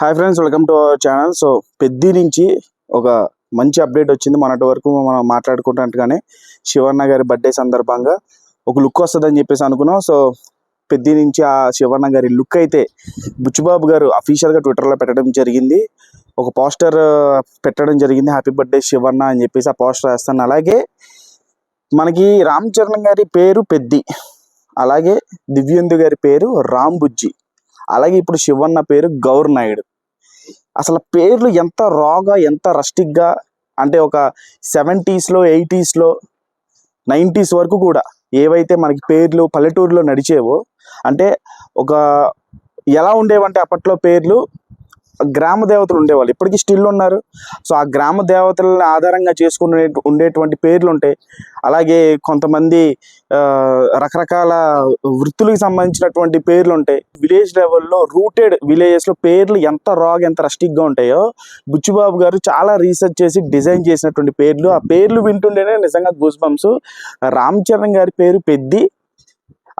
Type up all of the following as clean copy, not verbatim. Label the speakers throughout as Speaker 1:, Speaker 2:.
Speaker 1: Hi friends, welcome to our channel. So Peddi నుంచి ఒక మంచి అప్డేట్ వచ్చింది. మొన్నటి వరకు మనం మాట్లాడుకుంటున్నట్టుగానే శివన్న గారి బర్త్డే సందర్భంగా ఒక లుక్ వస్తుందని చెప్పేసి అనుకున్నాం. సో పెద్ది నుంచి ఆ శివన్న గారి లుక్ అయితే బుచ్చిబాబు గారు అఫీషియల్గా ట్విట్టర్లో పెట్టడం జరిగింది. ఒక పోస్టర్ పెట్టడం జరిగింది, హ్యాపీ బర్త్డే శివన్న అని చెప్పేసి ఆ పోస్టర్ వేస్తాను. అలాగే మనకి రామ్ చరణ్ గారి పేరు పెద్ది, అలాగే దివ్యేందు గారి పేరు రామ్ బుజ్జి, అలాగే ఇప్పుడు శివన్న పేరు గౌర్ నాయుడు. అసలు పేర్లు ఎంత రాగా, ఎంత రస్టిక్గా అంటే ఒక 70s, 80s, 90s వరకు కూడా ఏవైతే మనకి పేర్లు పల్లెటూరులో నడిచేవో, అంటే ఒక ఎలా ఉండేవంటే అప్పట్లో పేర్లు గ్రామ దేవతలు ఉండేవాళ్ళు, ఇప్పటికీ స్టిల్ ఉన్నారు. సో ఆ గ్రామ దేవతలను ఆధారంగా చేసుకునే ఉండేటువంటి పేర్లు ఉంటాయి. అలాగే కొంతమంది రకరకాల వృత్తులకు సంబంధించినటువంటి పేర్లు ఉంటాయి. విలేజ్ లెవెల్లో రూటెడ్ విలేజెస్లో పేర్లు ఎంత రాగ్, ఎంత రస్టిక్గా ఉంటాయో బుచ్చిబాబు గారు చాలా రీసెర్చ్ చేసి డిజైన్ చేసినటువంటి పేర్లు. ఆ పేర్లు వింటుంటేనే నిజంగా గూస్ బంప్స్. రామ్ చరణ్ గారి పేరు పెద్ది,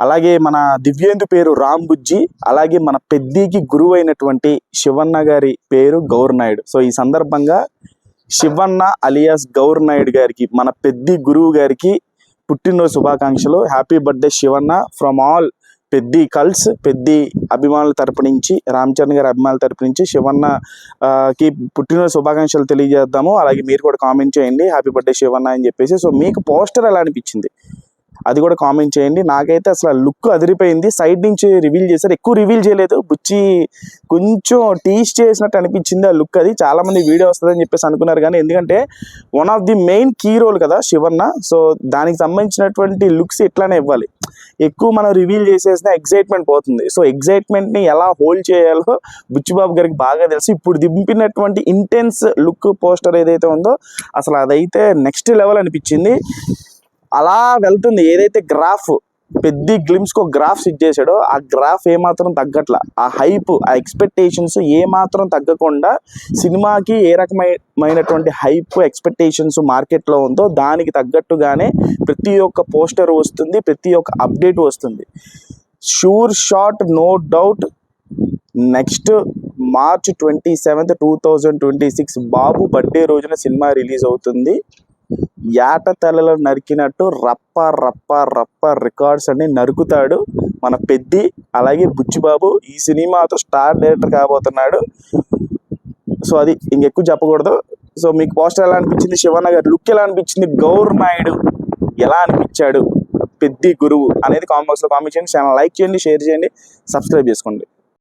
Speaker 1: అలాగే మన దివ్యేందు పేరు రామ్ బుజ్జి, అలాగే మన పెద్దికి గురువు అయినటువంటి శివన్న గారి పేరు గౌర్ నాయుడు. సో ఈ సందర్భంగా శివన్న అలియాస్ గౌర్ నాయుడు గారికి, మన పెద్ది గురువు గారికి పుట్టినరోజు శుభాకాంక్షలు. Happy birthday Shivanna from all Peddi కల్స్, పెద్ది అభిమానుల తరపు నుంచి, రామ్ చరణ్ గారి అభిమానుల తరపు నుంచి శివన్నకి పుట్టినరోజు శుభాకాంక్షలు తెలియజేద్దాము. అలాగే మీరు కూడా కామెంట్ చేయండి హ్యాపీ బర్త్డే శివన్న అని చెప్పేసి. సో మీకు పోస్టర్ ఎలా అనిపించింది అది కూడా కామెంట్ చేయండి. నాకైతే అసలు లుక్ అదిరిపోయింది. సైడ్ నుంచి రివీల్ చేశారు, ఎక్కువ రివీల్ చేయలేదు. బుచ్చి కొంచెం టీస్ చేసినట్టు అనిపించింది ఆ లుక్. అది చాలా మంది వీడియో వస్తుందని చెప్పేసి అనుకున్నారు, కానీ ఎందుకంటే one of the main key role కదా శివన్న. సో దానికి సంబంధించినటువంటి లుక్స్ ఇట్లానే ఇవ్వాలి. ఎక్కువ మనం రివీల్ చేసేసిన ఎగ్జైట్మెంట్ పోతుంది. సో ఎగ్జైట్మెంట్ని ఎలా హోల్డ్ చేయాలో బుచ్చిబాబు గారికి బాగా తెలుసు. ఇప్పుడు దింపినటువంటి ఇంటెన్స్ లుక్ పోస్టర్ ఏదైతే ఉందో అసలు అదైతే నెక్స్ట్ లెవెల్ అనిపించింది. అలా వెళ్తుంది. ఏదైతే గ్రాఫ్ పెద్ద గ్లిమ్స్కి ఒక గ్రాఫ్ సెట్ చేశాడో ఆ గ్రాఫ్ ఏమాత్రం తగ్గట్ల, ఆ హైప్, ఆ ఎక్స్పెక్టేషన్స్ ఏమాత్రం తగ్గకుండా సినిమాకి ఏ రకమైనటువంటి హైప్, ఎక్స్పెక్టేషన్స్ మార్కెట్లో ఉందో దానికి తగ్గట్టుగానే ప్రతి ఒక్క పోస్టర్ వస్తుంది, ప్రతి ఒక్క అప్డేట్ వస్తుంది. Sure shot, no doubt, next March 27, 2026 Babu birthday రోజున సినిమా రిలీజ్ అవుతుంది. ఏట తలలో నరికినట్టు రప్ప రప్ప రప్ప రికార్డ్స్ అన్ని నరుకుతాడు మన పెద్ది. అలాగే బుచ్చిబాబు ఈ సినిమాతో స్టార్ డైరెక్టర్ కాబోతున్నాడు. సో అది ఇంకెక్కువ చెప్పకూడదు. సో మీకు పోస్టర్ ఎలా అనిపించింది, శివన్న గారి లుక్ ఎలా అనిపించింది, గౌర్ నాయుడు ఎలా అనిపించాడు, పెద్ది గురువు అనేది కామెంట్ బాక్స్లో కామెంట్ చేయండి. ఛానల్ లైక్ చేయండి, షేర్ చేయండి, సబ్స్క్రైబ్ చేసుకోండి.